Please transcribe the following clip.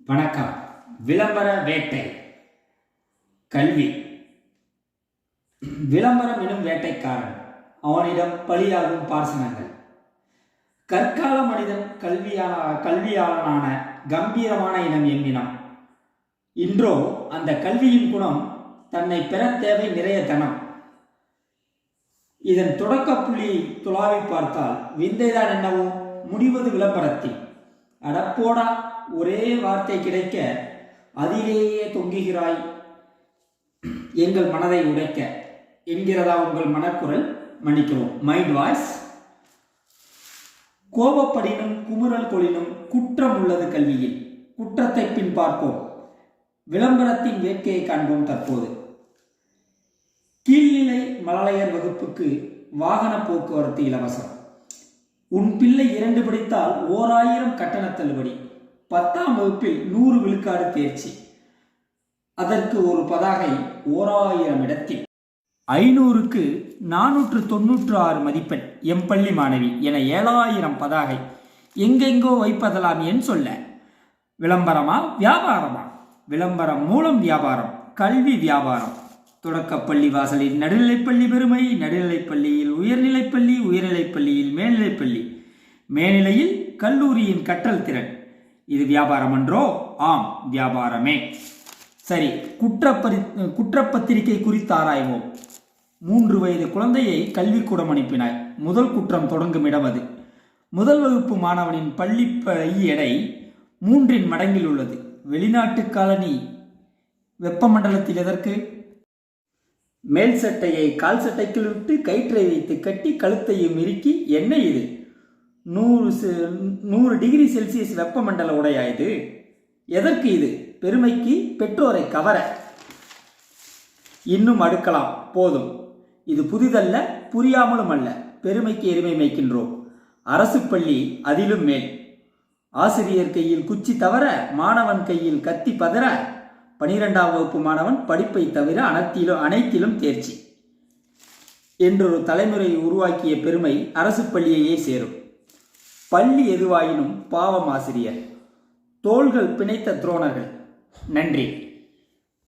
வணக்கம். விளம்பர வேட்டை. கல்வி. விளம்பரம் எனும் வேட்டைக்காரன், அவனிடம் பலியாகும் பாசனங்கள். கற்கால மனிதன் கல்வியாளனான கம்பீரமான இனம் எண்ணினம். இன்றோ அந்த கல்வியின் குணம் தன்னை பெற தேவை நிறைய தனம். இதன் தொடக்க புள்ளியை துளாவி பார்த்தால் விந்தைதான் என்னவோ முடிவது விளம்பரத்தில். அடப்போடா, ஒரே வார்த்தை கிடைக்க அதிலேயே தொங்குகிறாய், எங்கள் மனதை உடைக்க என்கிறதா உங்கள் மனக்குரல்? மன்னிக்கவும், மைண்ட் வாய்ஸ். கோபப்படினும் குமுறல் கொளினும் குற்றம் உள்ளது கல்வியில். குற்றத்தை பின் பார்ப்போம், விளம்பரத்தின் வேட்கையை காண்போம் தற்போது. கீழ்நிலை மழலையர் வகுப்புக்கு வாகன போக்குவரத்து இலவசம். உன் பிள்ளை 2 படித்தால் 1000 கட்டண தள்ளுபடி. 10ஆம் வகுப்பில் 100 விழுக்காடு தேர்ச்சி. அதற்கு ஒரு பதாகை 1000 இடத்தில். 500க்கு 496 மதிப்பெண் எம்பள்ளி மாணவி என 7000 பதாகை எங்கெங்கோ வைப்பதெல்லாம் என் சொல்ல. விளம்பரமா வியாபாரமா? விளம்பரம் மூலம் வியாபாரம், கல்வி வியாபாரம். தொடக்கப்பள்ளி வாசலில் நடுநிலைப்பள்ளி பெருமை, நடுநிலைப்பள்ளியில் உயர்நிலைப்பள்ளி, உயர்நிலைப்பள்ளியில் மேல்நிலைப்பள்ளி, மேல்நிலையில் கல்லூரியின் கற்றல் திறன். இது வியாபாரம் அன்றோ? ஆம், வியாபாரமே. சரி, குற்றப்பத்திரிகை குறித்து ஆராய்வோம். 3 வயது குழந்தையை கல்விக்கூடம் அனுப்பினாய். முதல் குற்றம் தொடங்கும் இடம் அது. முதல் வகுப்பு மாணவனின் பள்ளி எடை 3 மடங்கில் உள்ளது. வெளிநாட்டு காலனி வெப்பமண்டலத்தில் எதற்கு? மேல் சட்டையை கால் சட்டைக்குள் விட்டு கயிற்றை வைத்து கட்டி கழுத்தையும் இறுக்கி, என்ன இது 100 டிகிரி செல்சியஸ் வெப்பமண்டல உடையா இது? எதற்கு இது? பெருமைக்கு, பெற்றோரை கவர. இன்னும் அடுக்கலாம், போதும். இது புதிதல்ல, புரியாமலும் அல்ல. பெருமைக்கு எருமை மேய்க்கின்றோம். அரசு பள்ளி அதிலும் மேல். ஆசிரியர் கையில் குச்சி தவற, மாணவன் கையில் கத்தி பதற. 12ஆம் வகுப்பு மாணவன் படிப்பை தவிர அனைத்திலும் தேர்ச்சி என்றொரு தலைமுறை உருவாக்கிய பெருமை அரசு பள்ளியையே சேரும். பள்ளி எதுவாயினும் பாவம் ஆசிரியர். தோள்கள் பிணைத்த துரோணர்கள். நன்றி.